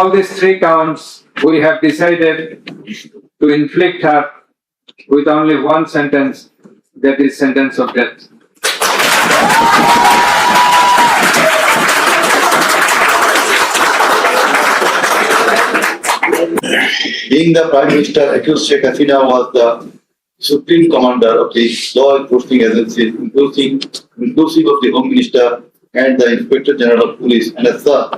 all these three counts, we have decided to inflict her with only one sentence, that is sentence of death. Being the Prime Minister, accused Sheikh Hasina was the Supreme Commander of the law enforcing agencies, inclusive of the Home Minister and the Inspector General of Police, and as such,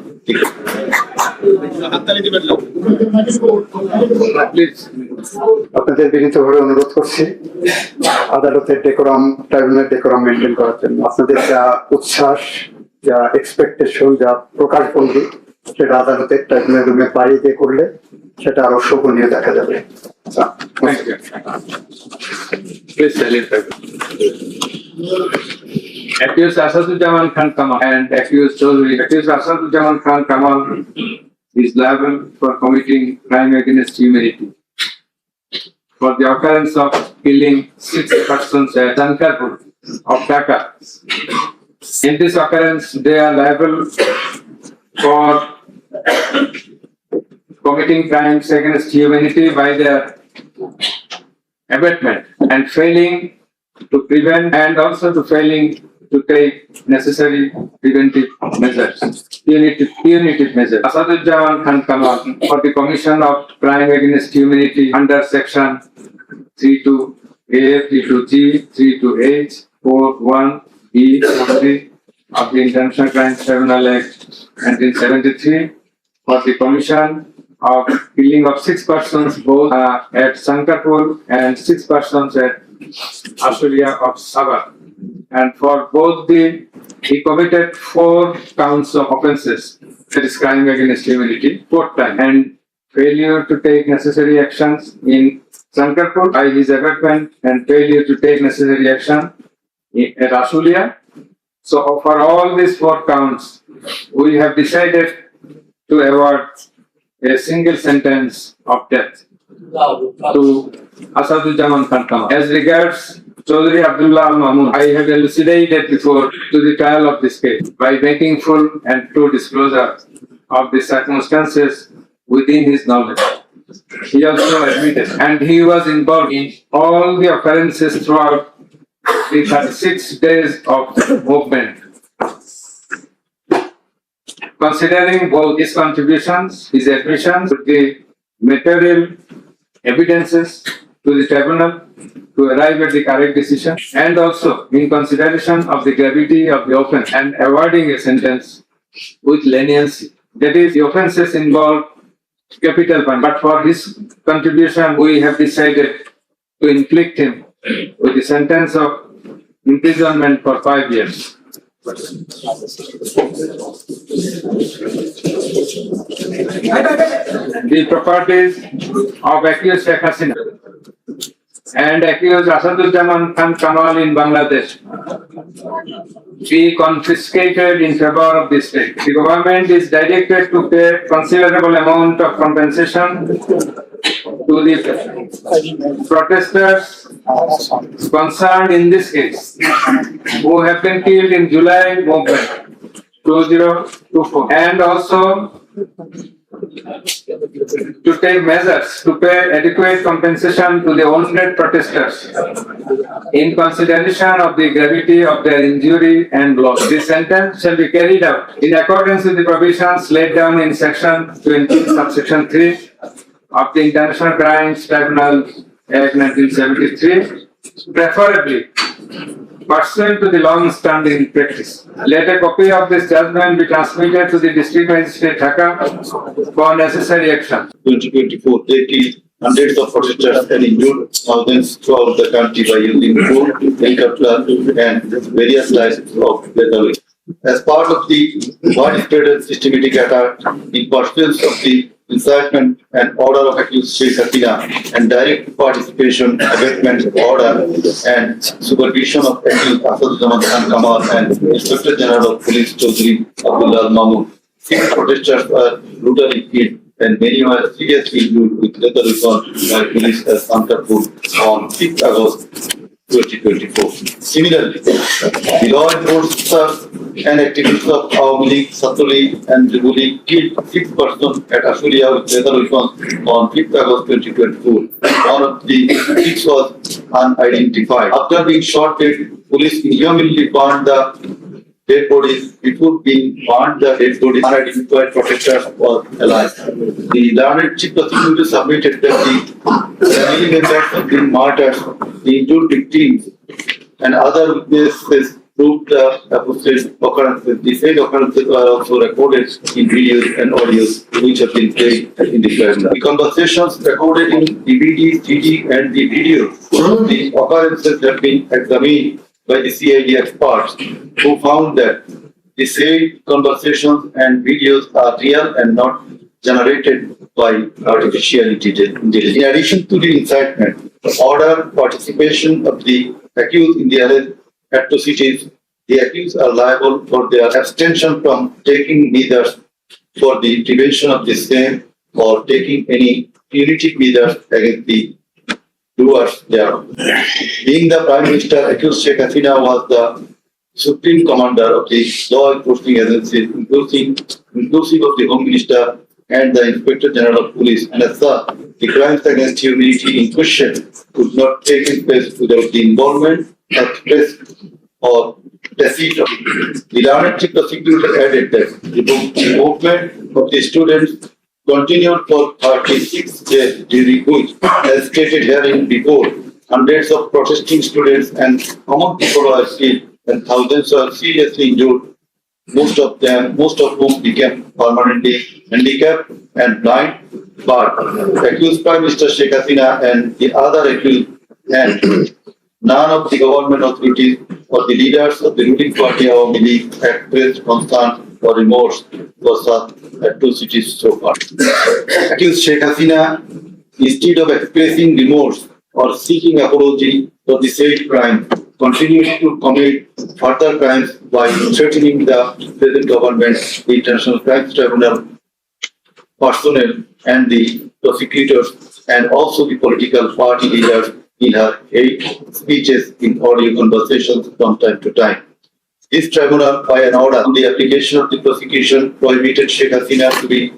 আপনাদের বিনীতভাবে অনুরোধ করছি আদালতের decorum, tribunal decorum maintain করার জন্য। আপনাদের যা উচ্ছ্বাস, যা এক্সপেকটেশন, যা প্রকাশভঙ্গি, সেটা আদালতের ট্রাইব্যুনাল রুমে বাইরে করলে সেটা আরো শোভনীয় দেখা যাবে। Thank you. Please salute them. Accused Asadujaman Khan Kamal and accused Chaudhary. Accused Asadujaman Khan Kamal is liable for committing crime against humanity for the occurrence of killing 6 persons at Sankarpur of Dhaka. In this occurrence, they are liable for committing crimes against humanity by their abatement and failing to prevent, and also to failing to take necessary preventive measures, punitive measures. Asadujaman Khan Kamal for the commission of crime against humanity under section 32A, 32G, 32H, 41E, 43 of the International Crimes Tribunal Act 1973 for the commission of killing of 6 persons both at Sankarpur and 6 persons at Australia of Sabah. And for both he committed 4 counts of offences, that is crime against humanity, 4 times, and failure to take necessary actions in Sankarpur by his abatement and failure to take necessary action at Australia. So for all these 4 counts, we have decided to award a single sentence of death to Asadujaman Khan Kamal. As regards Chaudhary Abdullah Al Mamun, I have elucidated before to the trial of this case by making full and true disclosure of the circumstances within his knowledge. He also admitted, and he was involved in all the occurrences throughout the 36 days of movement. Considering both his contributions, his admissions, the material evidences to the tribunal to arrive at the correct decision, and also in consideration of the gravity of the offence and awarding a sentence with leniency. That is, the offences involve capital punishment, but for his contribution, we have decided to inflict him with the sentence of imprisonment for 5 years. The properties of accused Sheikh Hasina and accused Asadujaman Khan Kamal in Bangladesh be confiscated in favor of the state. The government is directed to pay considerable amount of compensation to the protesters concerned in this case, who have been killed in July movement 2024, and also to take measures to pay adequate compensation to the wounded protesters in consideration of the gravity of their injury and loss. This sentence shall be carried out in accordance with the provisions laid down in section 20, subsection 3 of the International Crimes Tribunal Act 1973, preferably pursuant to the long-standing practice. Let a copy of this judgment be transmitted to the District Magistrate Dhaka for necessary action. 2024, they killed hundreds of protesters and injured thousands throughout the country by using food, helicopter, and various types of weaponry. As part of the widespread and systematic attack in pursuance of the incitement and order of accused Sheikh Hasina and direct participation, abatement, order and supervision of accused Asadujaman Khan Kamal and Inspector General of Police Chaudhary Abdullah Al Mamun, 6 protesters were brutally killed and many were seriously injured with lethal weapons by police at Sankarpur on 6th August 2024. Similarly, the law enforcers and activists of Awamu League, Sattu League and Jubu League killed 6 persons at Ashulia with lethal weapons on 5th August 2024. One of the 6 was unidentified. After being shot dead, police inhumanly burned the dead bodies. Before being burned, the dead bodies unidentified protectors was alive. The learned chief prosecutor submitted that the family members of the martyrs, the injured victims, and other witnesses proved the apostate occurrences. The said occurrences were also recorded in videos and audios which have been played in the tribunal. The conversations recorded in DVD, CD, and the videos of the occurrences have been examined by the CID experts who found that the said conversations and videos are real and not generated by artificial intelligence. In addition to the incitement, order participation of the accused in the alleged atrocities, the accused are liable for their abstention from taking measures for the prevention of the same or taking any punitive measures against the doers thereof. Being the Prime Minister, accused Sheikh Hasina was the Supreme Commander of the law enforcing agencies, inclusive of the Home Minister and the Inspector General of Police, and as such, the crimes against humanity in question could not take place without the involvement of press or deceit. The learned chief prosecutor added that the movement of the students continued for 36 days, during which, as stated herein before, hundreds of protesting students and common people were killed and thousands were seriously injured. Most of whom became permanently handicapped and blind, but accused Prime Minister Sheikh Hasina and the other accused and none of the government authorities or the leaders of the ruling party Awami League expressed concern or remorse for such atrocities so far. Accused Sheikh Hasina, instead of expressing remorse or seeking apology for the said crime, continues to commit further crimes by threatening the present government, the International Crimes Tribunal personnel and the prosecutors and also the political party leaders in her hate speeches in audio conversations from time to time. This tribunal, by an order on the application of the prosecution, prohibited Sheikh Hasina to be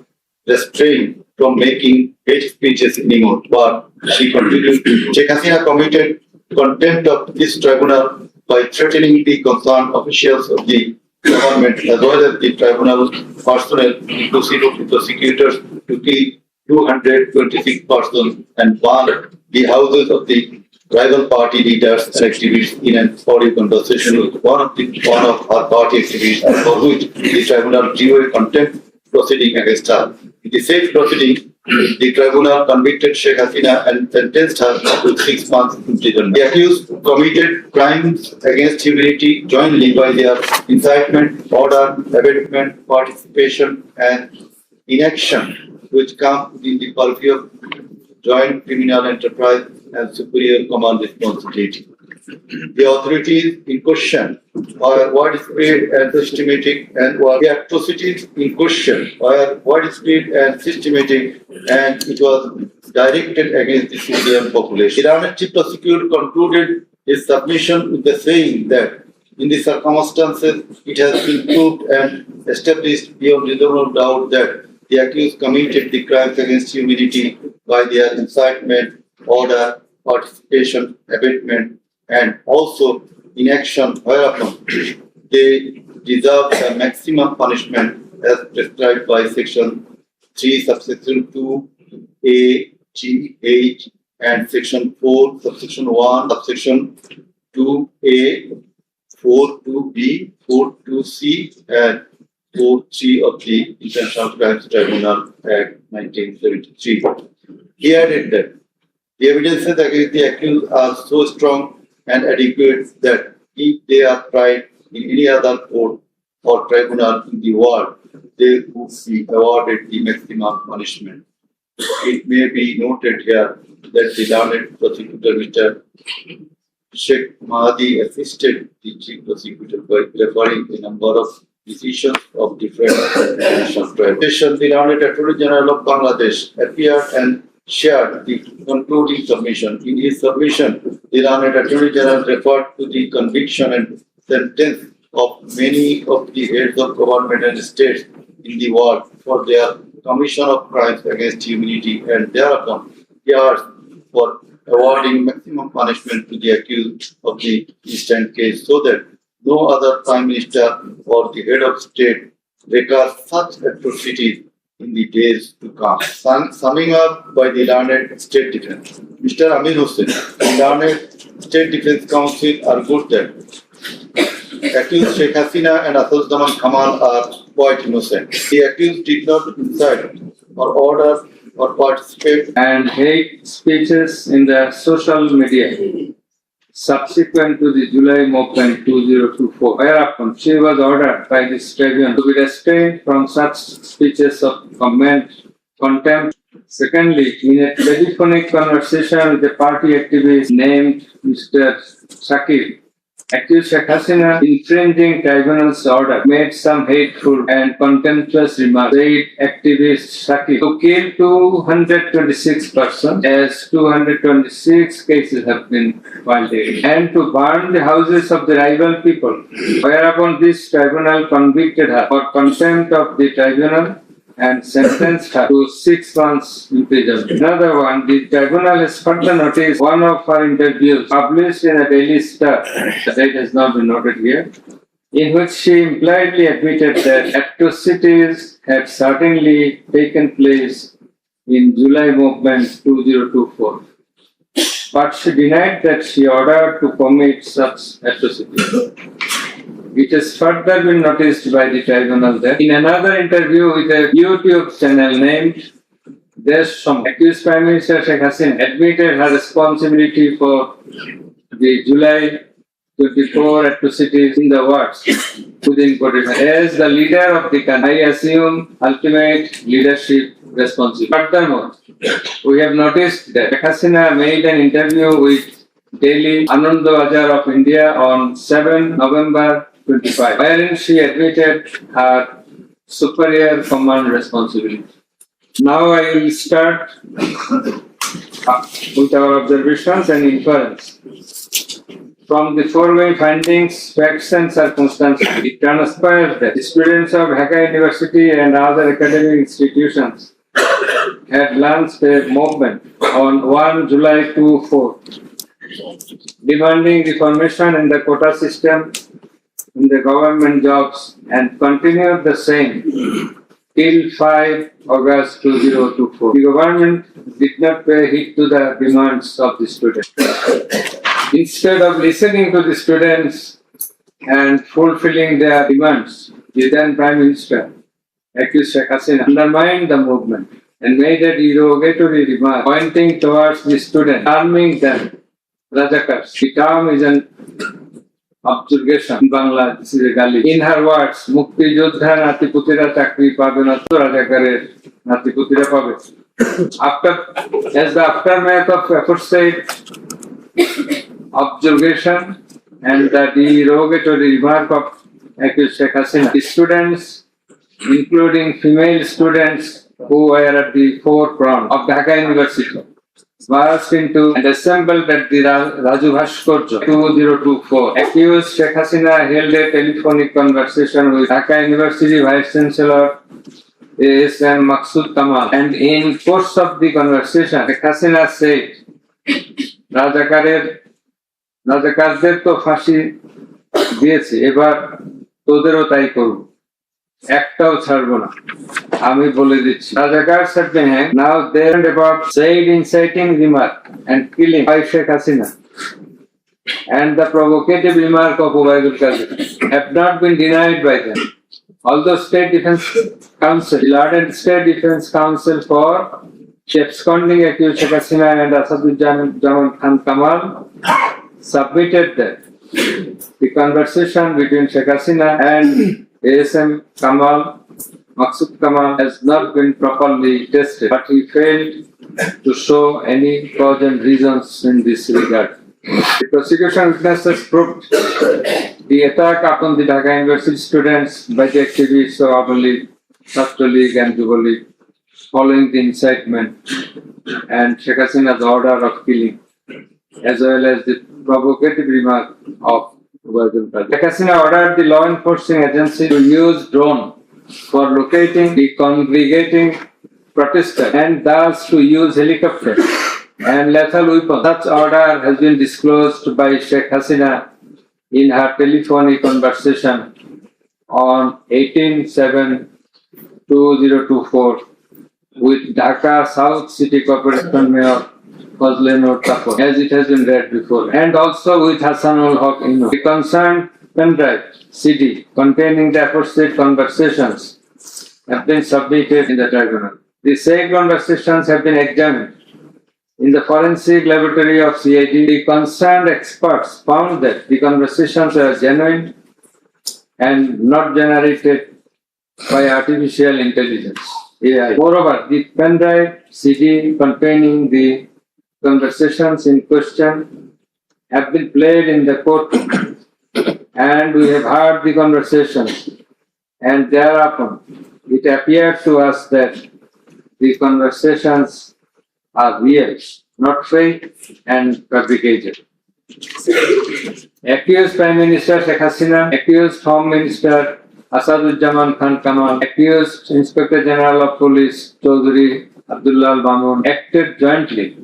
restrained from making hate speeches anymore, but she continued. Sheikh Hasina committed contempt of this tribunal by threatening the concerned officials of the government as well as the tribunal personnel, inclusive of the prosecutors, to kill 226 persons and burn the houses of the rival party leaders and activists in an audio conversation with one of our party activists, for which the tribunal drew a contempt proceeding against her. In the same proceeding, the tribunal convicted Sheikh Hasina and sentenced her to 6 months imprisonment. The accused committed crimes against humanity jointly by their incitement, order, abetment, participation, and inaction, which come within the purview of joint criminal enterprise and superior command responsibility. The authorities in question are widespread and systematic, and the atrocities in question are widespread and systematic, and it was directed against the civilian population. The Iran chief prosecutor concluded his submission with the saying that in the circumstances it has been proved and established beyond reasonable doubt that the accused committed the crimes against humanity by their incitement, order, participation, abetment, and also inaction, whereupon they deserve the maximum punishment as prescribed by Section 3, subsection 2, A, G, H, and Section 4, subsection 1, subsection 2A, 4.2B, 4.2C, and 4.3 of the International Crimes Tribunal Act 1973. He added that the evidences against the accused are so strong and adequate that if they are tried in any other court or tribunal in the world, they would be awarded the maximum punishment. It may be noted here that the learned prosecutor, Mr. Sheikh Mahdi, assisted the chief prosecutor by referring a number of decisions of different international tribunals. The learned Attorney General of Bangladesh appeared and shared the concluding submission. In his submission, the learned Attorney General referred to the conviction and sentence of many of the heads of government and states in the world for their commission of crimes against humanity, and thereupon he asked for awarding maximum punishment to the accused of the instant case so that no other prime minister or the head of state recurs such atrocities in the days to come. Summing up by the learned state defense, Mr. Amin Hussain, the learned state defense council argued that accused Sheikh Hasina and Asad Kamal are quite innocent. The accused did not incite or order or participate and hate speeches in the social media subsequent to the July movement 2024, whereupon she was ordered by this tribunal to be restrained from such speeches of contempt. Secondly, in a telephonic conversation with a party activist named Mr. Shakir, accused Sheikh Hasina, infringing tribunal's order, made some hateful and contemptuous remarks. Said activist Shakir to kill 226 persons, as 226 cases have been filed, and to burn the houses of the rival people, whereupon this tribunal convicted her for contempt of the tribunal and sentenced her to 6 months imprisonment. Another one, the tribunal has further noticed one of her interviews published in a Daily Star, the date has not been noted here, in which she impliedly admitted that atrocities had certainly taken place in July movement 2024. But she denied that she ordered to commit such atrocities. It has further been noticed by the tribunal that in another interview with a YouTube channel named Desham, accused Prime Minister Sheikh Hasina admitted her responsibility for the July 24 atrocities in the words within quotation. As the leader of the country, I assume ultimate leadership responsibility. Furthermore, we have noticed that Sheikh Hasina made an interview with Daily Anando Bazar of India on 7 November 25, wherein she admitted her superior command responsibility. Now I will start with our observations and inference. From the foregoing findings, facts and circumstances, it transpires that students of Dhaka University and other academic institutions had launched a movement on 1 July 2024 demanding reformation in the quota system in the government jobs and continued the same till 5 August 2024. The government did not pay heed to the demands of the students. Instead of listening to the students and fulfilling their demands, the then Prime Minister, accused Sheikh Hasina, undermined the movement and made a derogatory remark pointing towards the students, terming them Rajakars. The term is an observation in Bangla, this is a gali. In her words, Mukti Jodha Natiputira Chakri Pabena Rajakare Natiputira Pabe. As the aftermath of aforesaid observation and the derogatory remark of accused Sheikh Hasina, the students, including female students who were at the forefront of Dhaka University, burst into and assembled at the Raju Bhaskarya 2024. Accused Sheikh Hasina held a telephonic conversation with Dhaka University Vice Chancellor ASM Maksud Kamal, and in course of the conversation, Sheikh Hasina said, রাজাকারদের তো ফাঁসি দিয়েছি, এবার তোদেরও তাই করব, একটাও ছাড়বো না, আমি বলে দিচ্ছি। Rajakars have been hanged. Now they and about said inciting remark and killing by Sheikh Hasina and the provocative remark of Ubaidul Qadir have not been denied by them. Although State Defense Council, the Lord State Defense Council for absconding accused Sheikh Hasina and Asaduজ্জামান Khan Kamal submitted that the conversation between Sheikh Hasina and ASM Kamal, Maksud Kamal, has not been properly tested, but he failed to show any cause and reasons in this regard. The prosecution witnesses proved the attack upon the Dhaka University students by the activists of Awami League, Chhatra League and Yuva League following the incitement and Sheikh Hasina's order of killing, as well as the provocative remark of Sheikh Hasina ordered the law enforcement agency to use drone for locating the congregating protesters and thus to use helicopters and lethal weapons. Such order has been disclosed by Sheikh Hasina in her telephonic conversation on 18/7/2024 with Dhaka South City Corporation Mayor Fazlenur Tapur, as it has been read before, and also with Hassanul Haq Inu. The concerned pendrive CD containing the aforesaid conversations have been submitted in the tribunal. The said conversations have been examined in the forensic laboratory of CID. The concerned experts found that the conversations are genuine and not generated by artificial intelligence, AI. Moreover, the pendrive CD containing the conversations in question have been played in the courtroom, and we have heard the conversations, and thereupon it appeared to us that the conversations are real, not fake and fabricated. Accused Prime Minister Sheikh Hasina, accused Home Minister Asaduzzaman Khan Kamal, accused Inspector General of Police Chaudhry Abdullah Al Mamun acted jointly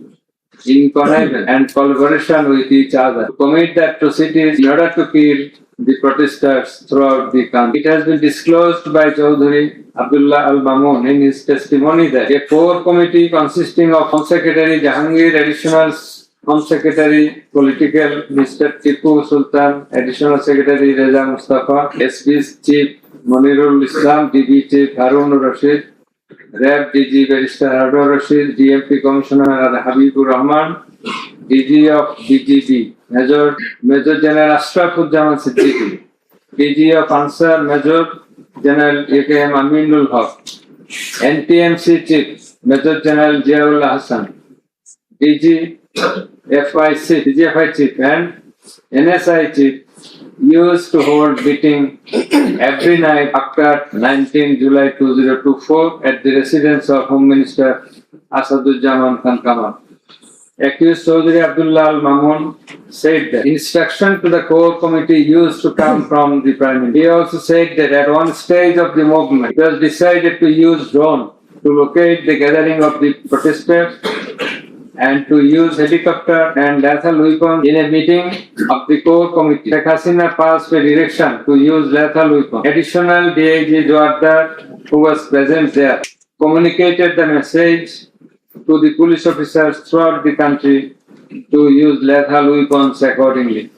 in connivance and collaboration with each other to commit the atrocities in order to kill the protesters throughout the country. It has been disclosed by Chaudhry Abdullah Al Mamun in his testimony that a core committee consisting of Home Secretary Jahangir, Additional Home Secretary Political Mr. Tipu Sultan, Additional Secretary Reza Mustafa, SP's Chief Monirul Islam, DB Chief Harun Rashid, RAB DG Barrister Harun Rashid, DMP Commissioner Habibur Rahman, DG of DGB Major General Ashrafuzzaman Siddiqui, DG of Ansar Major General AKM Aminul Haq, NTMC Chief Major General Ziaullah Hassan, DGFI Chief and NSI Chief used to hold meeting every night after 19 July 2024 at the residence of Home Minister Asaduzzaman Khan Kamal. Accused Chaudhry Abdullah Al Mamun said that instruction to the core committee used to come from the Prime Minister. He also said that at one stage of the movement, it was decided to use drone to locate the gathering of the protesters and to use helicopter and lethal weapons. In a meeting of the core committee, Sheikh Hasina passed a direction to use lethal weapons. Additional DIG Joardar, who was present there, communicated the message to the police officers throughout the country to use lethal weapons accordingly.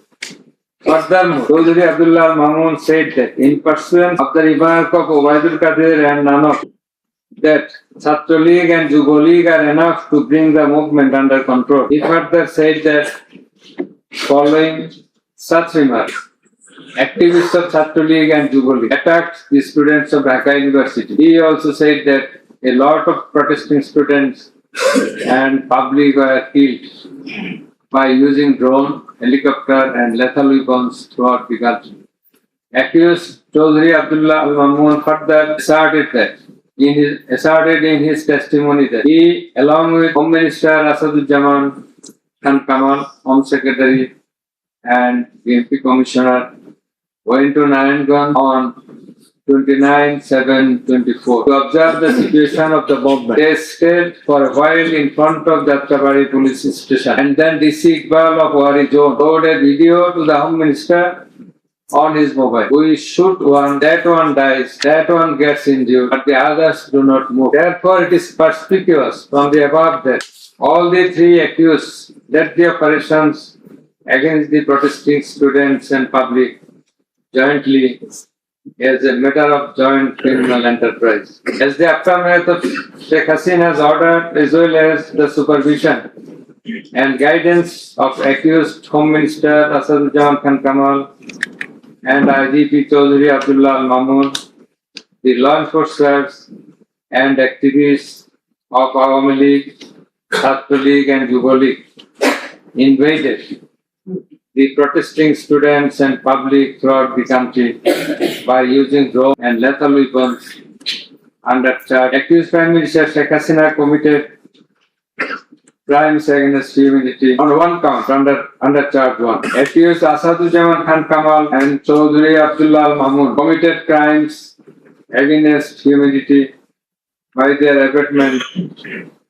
Furthermore, Chaudhry Abdullah Al Mamun said that in pursuance of the remark of Obaidul Qadir and Nanak, that Chhatra League and Yuva League are enough to bring the movement under control. He further said that following such remarks, activists of Chhatra League and Yuva League attacked the students of Dhaka University. He also said that a lot of protesting students and public were killed by using drone, helicopter and lethal weapons throughout the country. Accused Chaudhry Abdullah Al Mamun further asserted in his testimony that he, along with Home Minister Asaduzzaman Khan Kamal, Home Secretary and DMP Commissioner, went to Nayanganj on 29/7/24 to observe the situation of the movement. They stayed for a while in front of Jatrabari police station, and then DC Iqbal of Wari Zone showed a video to the Home Minister on his mobile. We shoot one, that one dies, that one gets injured, but the others do not move. Therefore, it is perspicuous from the above that all the three accused led the operations against the protesting students and public jointly as a matter of joint criminal enterprise. As the aftermath of Sheikh Hasina's order, as well as the supervision and guidance of accused Home Minister Asaduzzaman Khan Kamal and IGP Chaudhry Abdullah Al Mamun, the law enforcers and activists of Awami League, Chhatra League and Yuva League invaded the protesting students and public throughout the country by using drone and lethal weapons under charge. Accused Prime Minister Sheikh Hasina committed crimes against humanity on one count under charge 1. Accused Asadujaman Khan Kamal and Chaudhry Abdullah Al Mahmood committed crimes against humanity by their abetment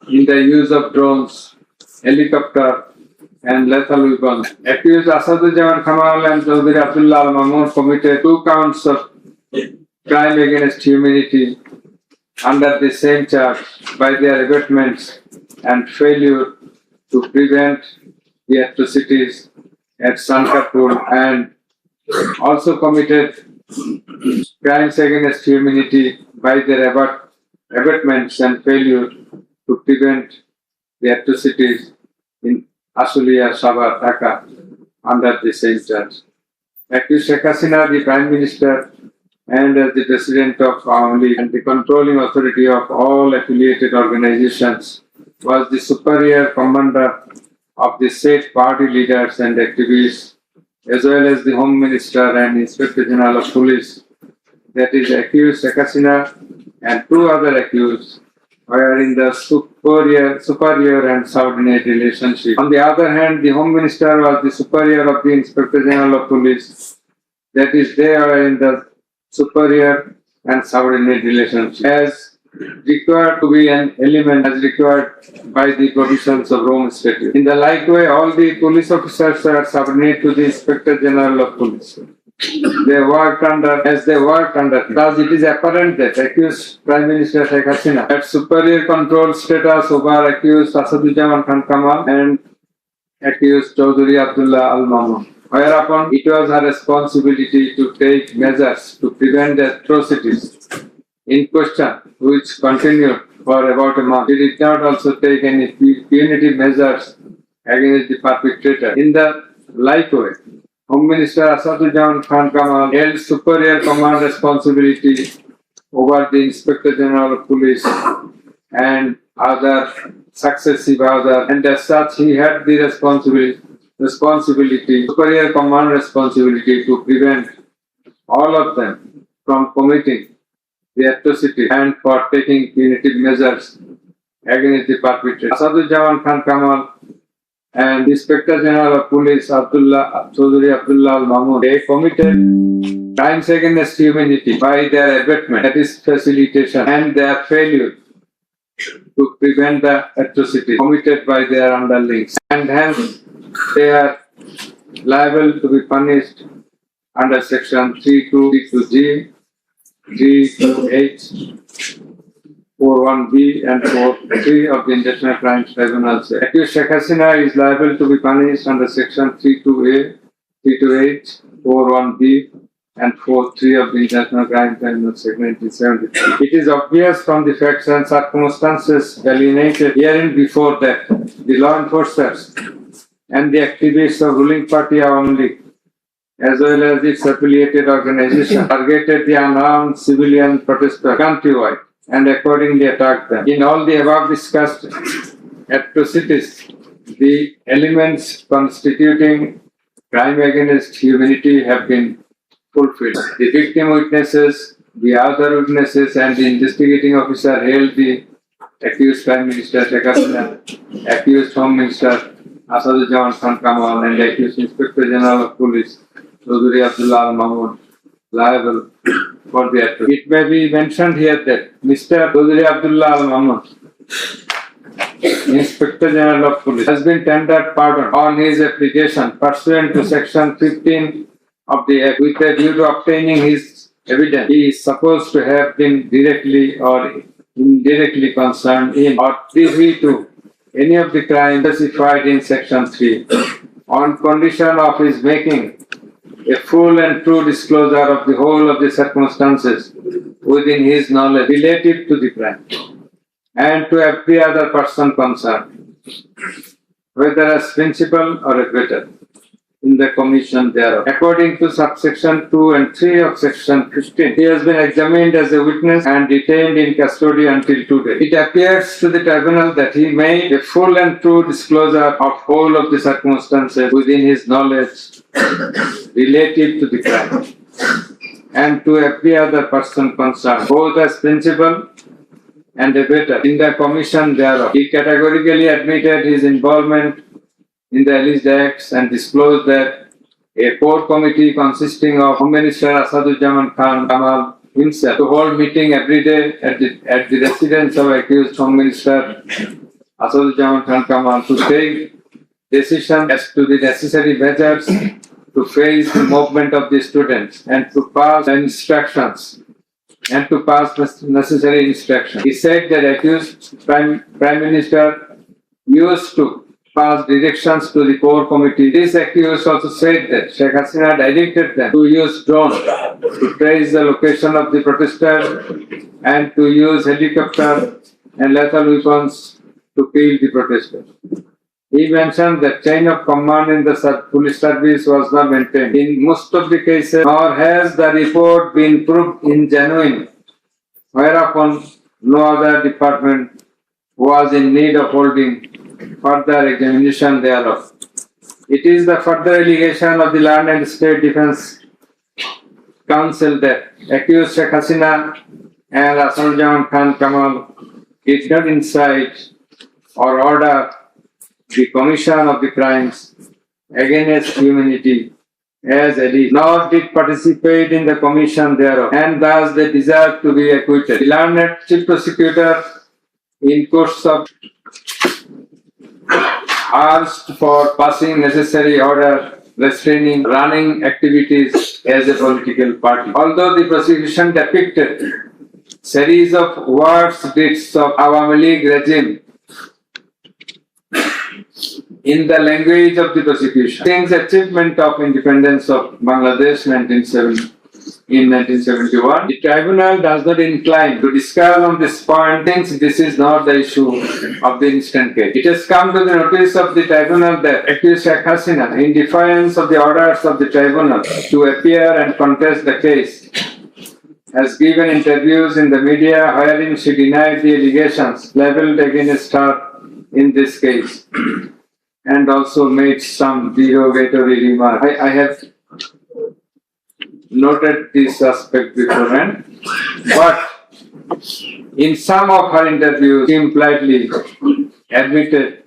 in the use of drones, helicopter, and lethal weapons. Accused Asadujaman Kamal and Chaudhry Abdullah Al Mahmood committed 2 counts of crime against humanity under the same charge by their abetments and failure to prevent the atrocities at Sankarpur, and also committed crimes against humanity by their abetments and failure to prevent the atrocities in Ashulia, Sabha, Dhaka under the same charge. Accused Sheikh Hasina, the Prime Minister, and as the President of Awami League and the controlling authority of all affiliated organizations, was the superior commander of the said party leaders and activists, as well as the Home Minister and Inspector General of Police. That is, accused Sheikh Hasina and 2 other accused were in the superior and subordinate relationship. On the other hand, the Home Minister was the superior of the Inspector General of Police. That is, they are in the superior and subordinate relationship as required to be an element as required by the provisions of Rome Statute. In the like way, all the police officers are subordinate to the Inspector General of Police. They worked under. Thus, it is apparent that accused Prime Minister Sheikh Hasina had superior control status over accused Asadujaman Khan Kamal and accused Chaudhry Abdullah Al Mahmood. Whereupon it was her responsibility to take measures to prevent the atrocities in question, which continued for about a month. She did not also take any punitive measures against the perpetrator. In the like way, Home Minister Asadujaman Khan Kamal held superior command responsibility over the Inspector General of Police and other successive others, and as such he had the superior command responsibility to prevent all of them from committing the atrocity and for taking punitive measures against the perpetrator. Asadujaman Khan Kamal and Inspector General of Police Chaudhry Abdullah Al Mahmood, they committed crimes against humanity by their abetment, that is facilitation, and their failure to prevent the atrocity committed by their underlings, and hence they are liable to be punished under section 32G, 32H, 41B and 43 of the International Crimes Tribunal. Accused Sheikh Hasina is liable to be punished under section 32A, 32H, 41B and 43 of the International Crimes Tribunal, section 1973. It is obvious from the facts and circumstances delineated herein before that the law enforcers and the activists of ruling party Awami League, as well as its affiliated organization, targeted the unarmed civilian protesters countrywide and accordingly attacked them. In all the above discussed atrocities, the elements constituting crime against humanity have been fulfilled. The victim witnesses, the other witnesses, and the investigating officer held the accused Prime Minister Sheikh Hasina, accused Home Minister Asadujaman Khan Kamal, and accused Inspector General of Police Chaudhry Abdullah Al Mahmood liable for the atrocity. It may be mentioned here that Mr. Chaudhry Abdullah Al Mahmood, Inspector General of Police, has been tendered pardon on his application pursuant to section 15 of the Act with a view to obtaining his evidence. He is supposed to have been directly or indirectly concerned in or privy to any of the crimes specified in section 3 on condition of his making a full and true disclosure of the whole of the circumstances within his knowledge relative to the crime and to every other person concerned, whether as principal or abettor in the commission thereof. According to subsection 2 and 3 of section 15, he has been examined as a witness and detained in custody until today. It appears to the tribunal that he made a full and true disclosure of whole of the circumstances within his knowledge relative to the crime and to every other person concerned, both as principal and abettor in the commission thereof. He categorically admitted his involvement in the alleged acts and disclosed that a core committee consisting of Home Minister Asaduzzaman Khan Kamal himself to hold meeting every day at the residence of accused Home Minister Asaduzzaman Khan Kamal to take decisions as to the necessary measures to face the movement of the students and to pass the instructions necessary instructions. He said that accused Prime Minister used to pass directions to the core committee. This accused also said that Sheikh Hasina directed them to use drones to trace the location of the protesters and to use helicopter and lethal weapons to kill the protesters. He mentioned that chain of command in the police service was not maintained in most of the cases, nor has the report been proved ingenuine, whereupon no other department was in need of holding further examination thereof. It is the further allegation of the Land and State Defence Council that accused Sheikh Hasina and Asaduzzaman Khan Kamal did not incite or order the commission of the crimes against humanity as alleged, nor did participate in the commission thereof, and thus they deserve to be acquitted. The learned chief prosecutor, in course of asked for passing necessary order restraining running activities as a political party. Although the prosecution depicted series of words deeds of Awami League regime in the language of the prosecution, since achievement of independence of Bangladesh in 1971, the tribunal does not incline to discuss on this point since this is not the issue of the instant case. It has come to the notice of the tribunal that accused Sheikh Hasina, in defiance of the orders of the tribunal to appear and contest the case, has given interviews in the media wherein she denied the allegations leveled against her in this case and also made some derogatory remarks. I have noted this aspect beforehand, but in some of her interviews, she impliedly admitted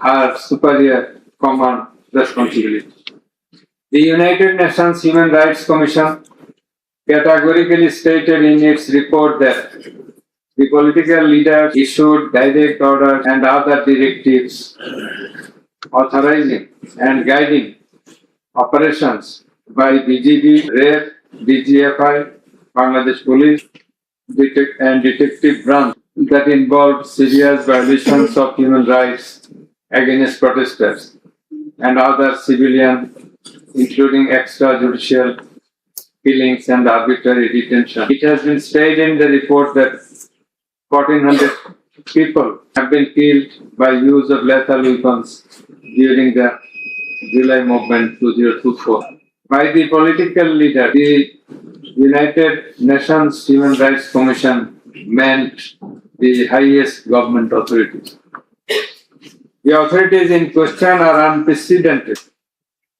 her superior command responsibility. The United Nations Human Rights Commission categorically stated in its report that the political leaders issued direct orders and other directives authorizing and guiding operations by BGB, RAF, DGFI, Bangladesh Police, and Detective Branch that involved serious violations of human rights against protesters and other civilians, including extrajudicial killings and arbitrary detention. It has been stated in the report that 1,400 people have been killed by use of lethal weapons during the July movement 2024. By the political leader, the United Nations Human Rights Commission meant the highest government authorities. The authorities in question are unprecedented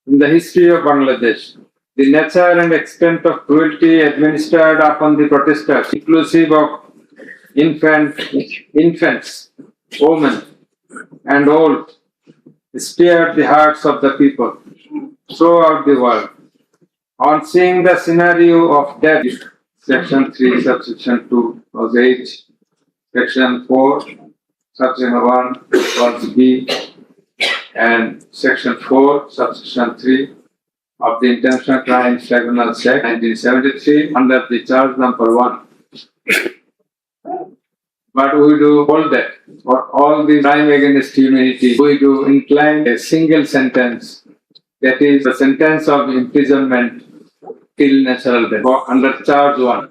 in the history of Bangladesh. The nature and extent of cruelty administered upon the protesters, inclusive of infants, women, and old, stirred the hearts of the people throughout the world. On seeing the scenario of death, Section 3, Subsection 2 was H, Section 4, Subsection 1 was B, and Section 4, Subsection 3 of the International Crimes Tribunal Act 1973 under the charge number 1. But we do all that, for all the crime against humanity, we do incline a single sentence, that is the sentence of imprisonment till natural death, under charge 1.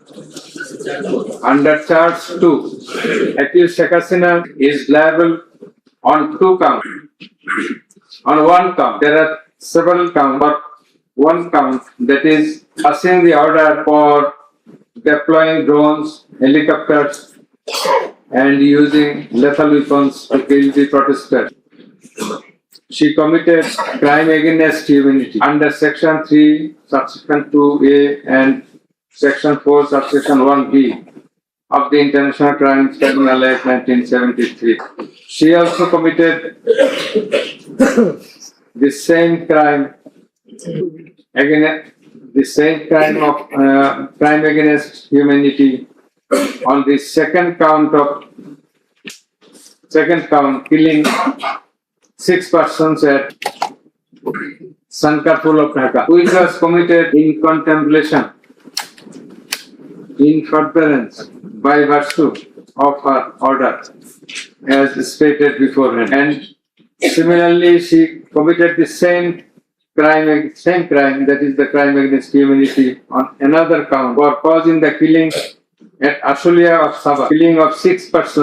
Under charge 2, accused Sheikh Hasina is liable on 2 counts. On 1 count, there are several counts, but 1 count, that is passing the order for deploying drones, helicopters, and using lethal weapons to kill the protesters. She committed crime against humanity under Section 3, Subsection 2A and Section 4, Subsection 1B of the International Crimes Tribunal Act 1973. She also committed the same crime against crime against humanity on the second count, killing 6 persons at Sankarpur of Dhaka, which was committed in contemplation, in furtherance by virtue of her order, as stated beforehand. And similarly, she committed the same crime, that is the crime against humanity, on another count for causing the killing at Ashulia of Sabah, killing of 6 persons.